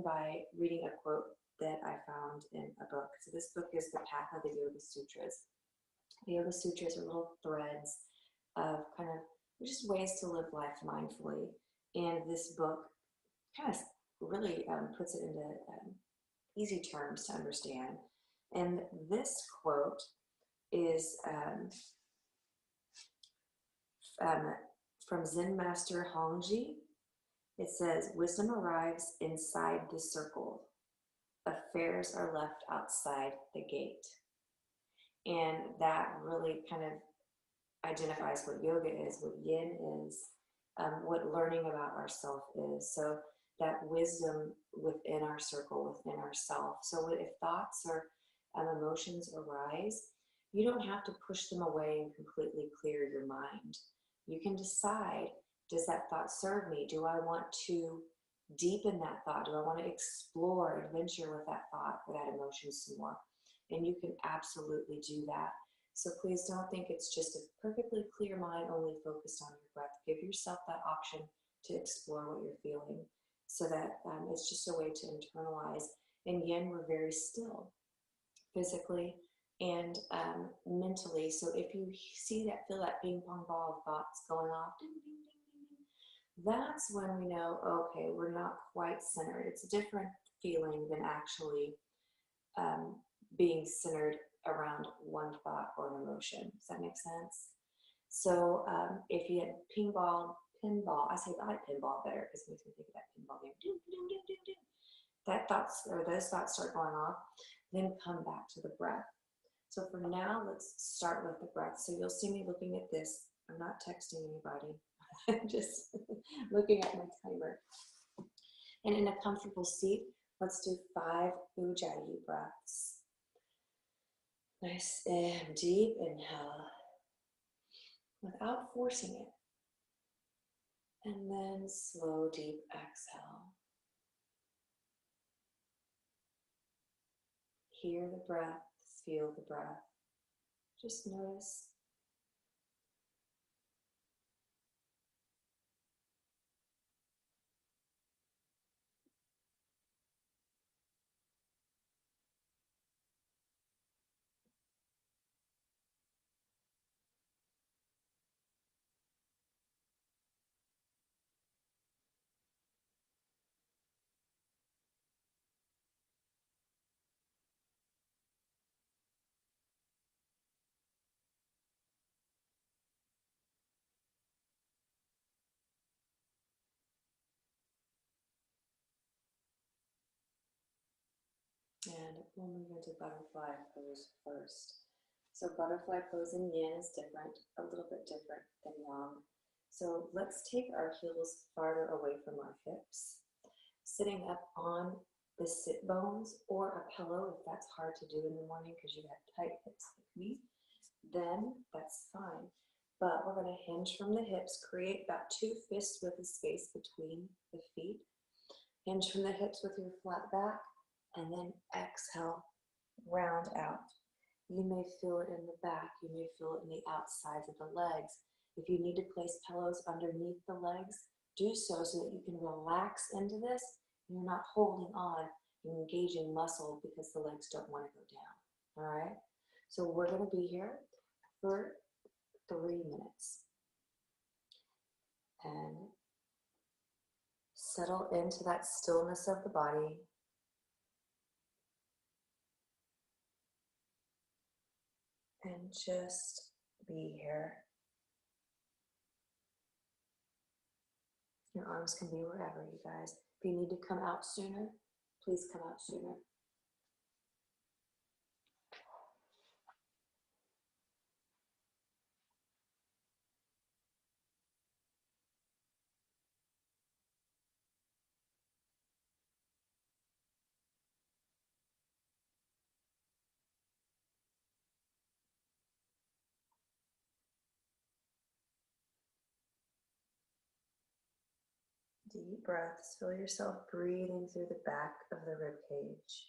by reading a quote that I found in a book. So this book is The Path of the Yoga Sutras. The Yoga Sutras are little threads of kind of just ways to live life mindfully. And this book kind of really puts it into easy terms to understand. And this quote is from Zen Master Hongji. It says, "Wisdom arrives inside the circle. Affairs are left outside the gate." And that really kind of identifies what yoga is, what yin is, what learning about ourself is. So that wisdom within our circle, within ourself. So if thoughts or emotions arise, you don't have to push them away and completely clear your mind. You can decide, does that thought serve me? Do I want to deepen that thought? Do I want to explore, adventure with that thought or that emotion some more? And you can absolutely do that. So please don't think it's just a perfectly clear mind only focused on your breath. Give yourself that option to explore what you're feeling, so that it's just a way to internalize. In yin, we're very still, physically and mentally. So if you see that, feel that ping pong ball of thoughts going off, ding, ding, ding, ding, ding, that's when we know, okay, we're not quite centered. It's a different feeling than actually being centered around one thought or an emotion. Does that make sense? So if you had pinball, I like pinball better because it makes me think of that pinball game. Ding, ding, ding, ding, ding. That thoughts or those thoughts start going off, then come back to the breath. So for now, let's start with the breath. So you'll see me looking at this. I'm not texting anybody. I'm just looking at my timer. And in a comfortable seat, let's do 5 Ujjayi breaths. Nice and deep inhale without forcing it. And then slow, deep exhale. Hear the breath, feel the breath. Just notice. And we'll move into butterfly pose first. So butterfly pose in yin is different, a little bit different than yang. So let's take our heels farther away from our hips, sitting up on the sit bones or a pillow if that's hard to do in the morning because you have tight hips like me, then that's fine. But we're going to hinge from the hips, create about 2 fists with a space between the feet. Hinge from the hips with your flat back, and then exhale, round out. You may feel it in the back, you may feel it in the outsides of the legs. If you need to place pillows underneath the legs, do so so that you can relax into this and you're not holding on and engaging muscle because the legs don't want to go down. All right? So we're going to be here for 3 minutes. And settle into that stillness of the body. And just be here. Your arms can be wherever, you guys. If you need to come out sooner, please come out sooner. Deep breaths. Feel yourself breathing through the back of the rib cage.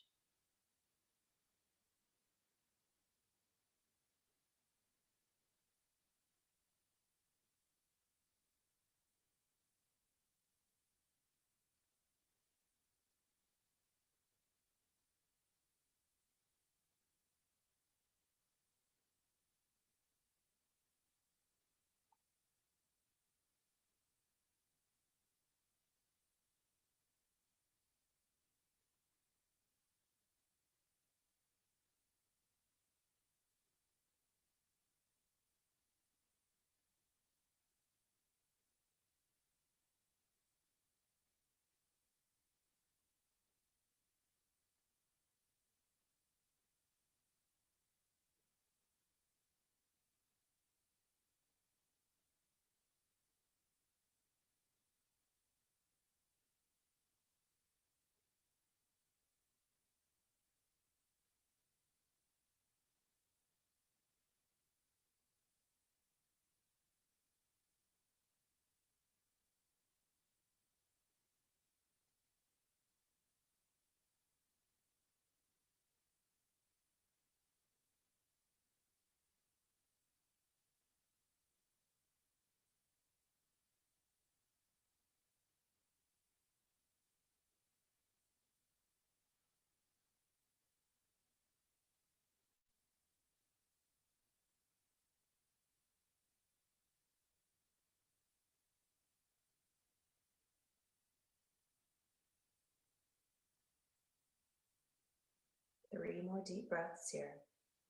3 more deep breaths here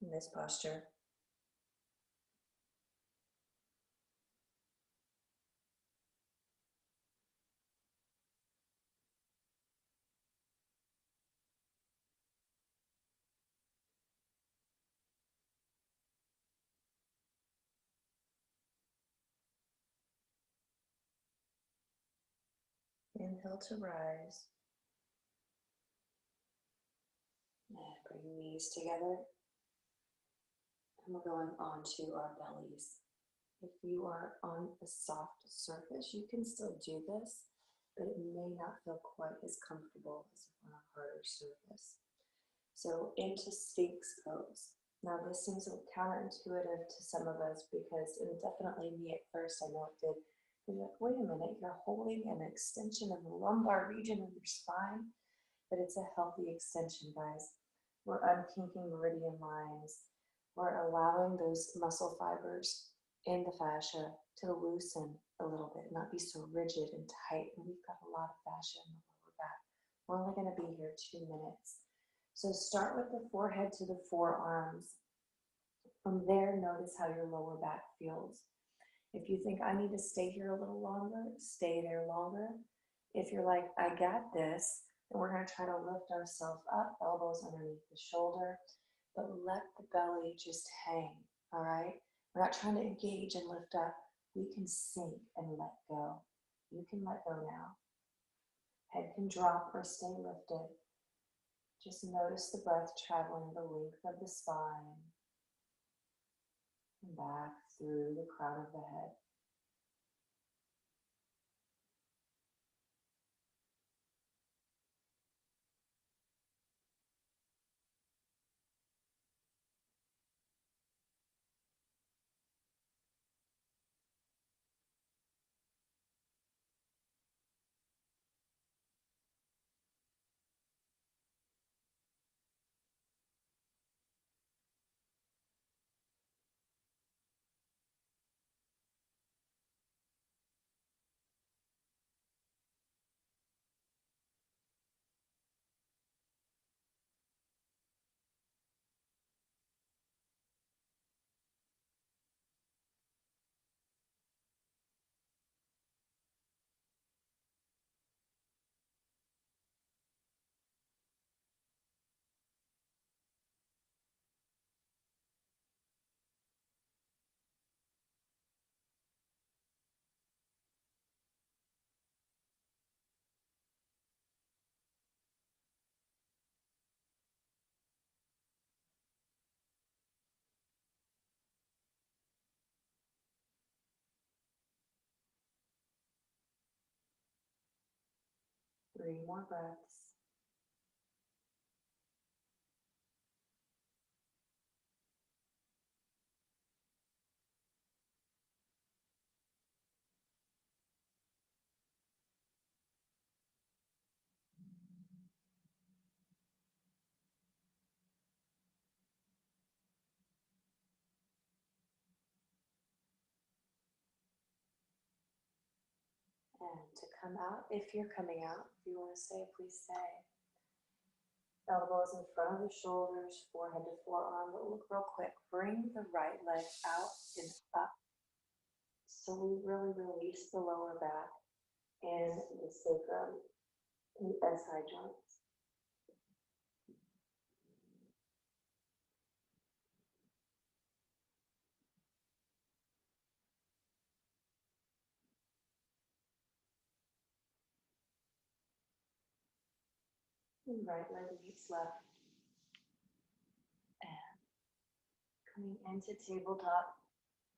in this posture. Inhale to rise. And bring knees together. And we're going onto our bellies. If you are on a soft surface, you can still do this, but it may not feel quite as comfortable as on a harder surface. So into Sphinx pose. Now this seems counterintuitive to some of us because, and definitely me at first, I know it did. You're like, wait a minute, you're holding an extension of the lumbar region of your spine, but it's a healthy extension, guys. We're unkinking meridian lines. We're allowing those muscle fibers in the fascia to loosen a little bit, not be so rigid and tight. And we've got a lot of fascia in the lower back. We're only going to be here 2 minutes. So start with the forehead to the forearms. From there, notice how your lower back feels. If you think I need to stay here a little longer, stay there longer. If you're like, I got this, then we're going to try to lift ourselves up, elbows underneath the shoulder, but let the belly just hang, all right? We're not trying to engage and lift up. We can sink and let go. You can let go now. Head can drop or stay lifted. Just notice the breath traveling the length of the spine and back through the crown of the head. Three more breaths. And to come out, if you're coming out, if you want to stay, please stay. Elbows in front of the shoulders, forehead to forearm, but look real quick. Bring the right leg out and up. So we really release the lower back and the sacrum and the SI joints. And right leg meets left. And coming into tabletop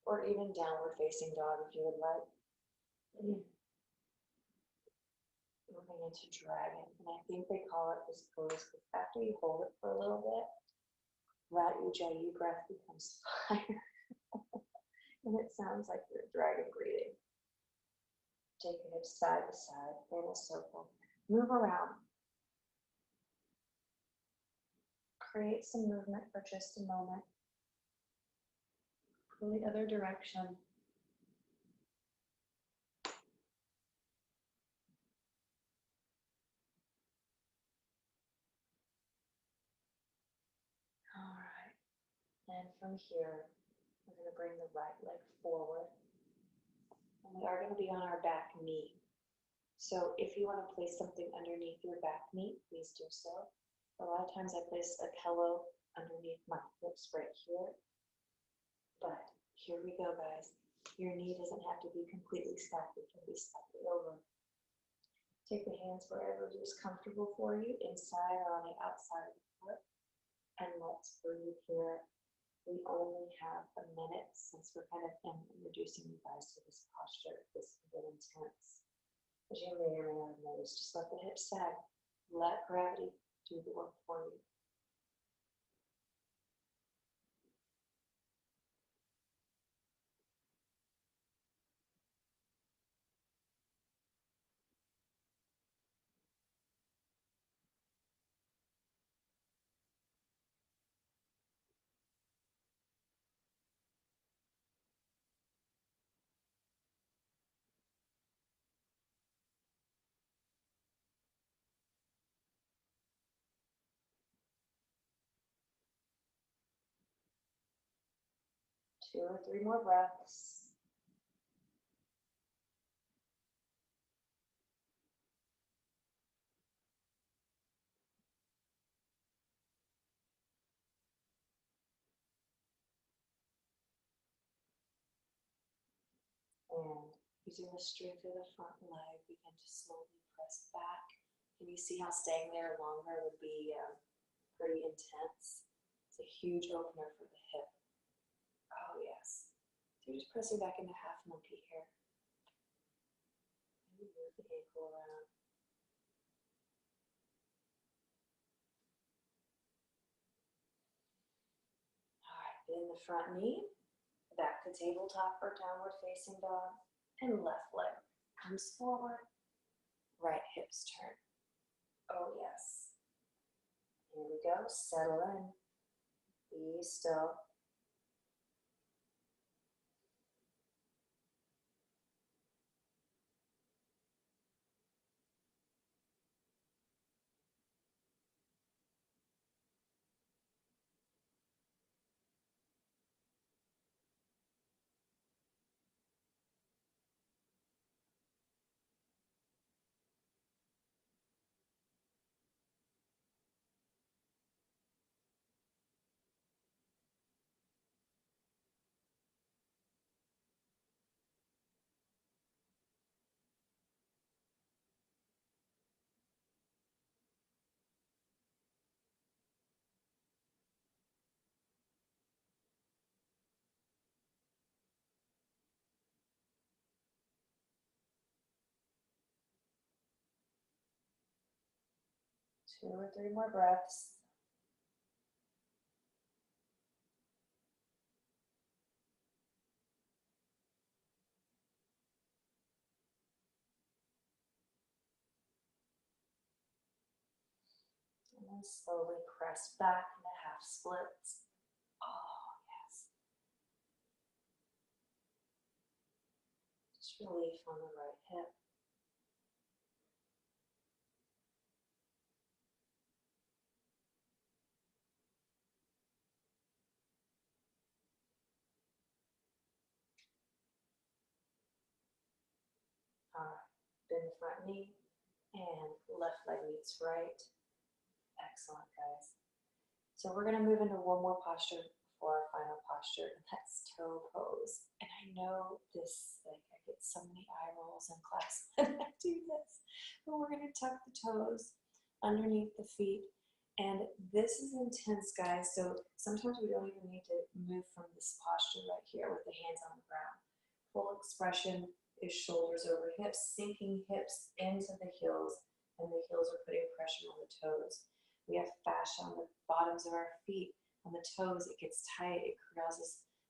or even downward facing dog if you would like. Moving into dragon. And I think they call it this pose because after you hold it for a little bit, that Ujjayi breath becomes fire. And it sounds like you're dragon breathing. Take your hips side to side in a circle. Move around. Create some movement for just a moment. Pull the other direction. then from here, we're going to bring the right leg forward. And we are going to be on our back knee. So if you want to place something underneath your back knee, please do so. A lot of times I place a pillow underneath my hips right here. But here we go, guys. Your knee doesn't have to be completely stacked. It can be slightly over. Take the hands wherever is comfortable for you, inside or on the outside of the foot. And let's breathe here. We only have a minute since we're kind of introducing you guys to this posture. This can get intense. As you may or may not notice, just let the hips sag. Let gravity do the work for you. Two or three more breaths. And using the strength of the front leg, begin to slowly press back. Can you see how staying there longer would be pretty intense? It's a huge opener for the hip. Oh, yes. So you're just pressing back into half monkey here. And move the ankle around. All right, bend the front knee, back to tabletop or downward facing dog, and left leg comes forward, right hips turn. Oh, yes. Here we go. Settle in. Be still. Two or three more breaths. And then slowly press back into half splits. Oh, yes. Just relief on the right hip. All right. Bend the front knee and left leg meets right. Excellent, guys. So we're going to move into one more posture before our final posture, and that's toe pose. And I know this, like, I get so many eye rolls in class when I do this. But we're going to tuck the toes underneath the feet. And this is intense, guys. So sometimes we don't even need to move from this posture right here with the hands on the ground. Full expression is shoulders over hips, sinking hips into the heels, and the heels are putting pressure on the toes. We have fascia on the bottoms of our feet. On the toes, it gets tight. It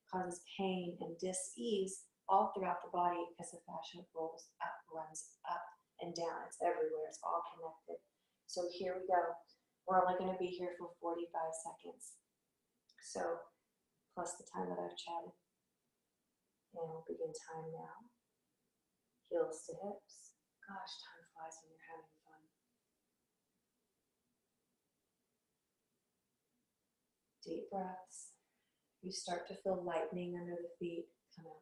causes pain and dis-ease all throughout the body because the fascia rolls up, runs up and down. It's everywhere. It's all connected. So here we go. We're only going to be here for 45 seconds. So, plus the time that I've chatted. And we'll begin time now. Heels to hips. Gosh, time flies when you're having fun. Deep breaths. You start to feel lightening under the feet come out.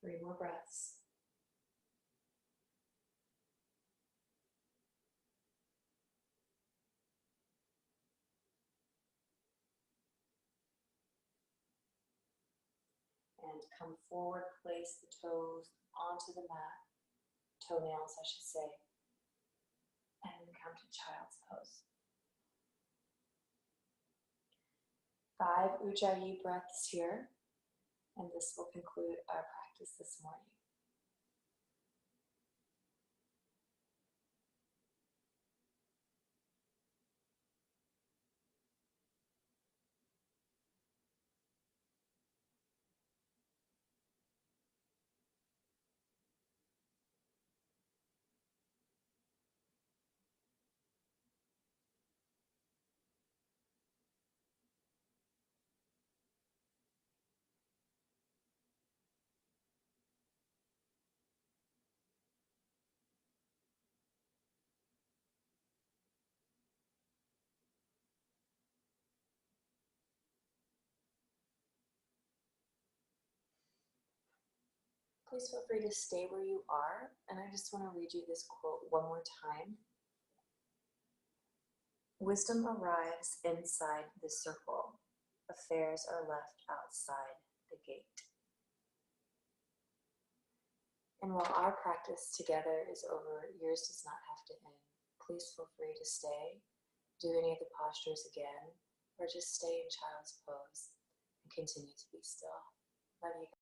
Three more breaths. And come forward, place the toes onto the mat, toenails I should say, and then come to child's pose. 5 Ujjayi breaths here, and this will conclude our practice this morning. Please feel free to stay where you are, and I just want to read you this quote one more time. Wisdom arrives inside the circle. Affairs are left outside the gate. And while our practice together is over, yours does not have to end. Please feel free to stay, do any of the postures again, or just stay in child's pose and continue to be still. Love you.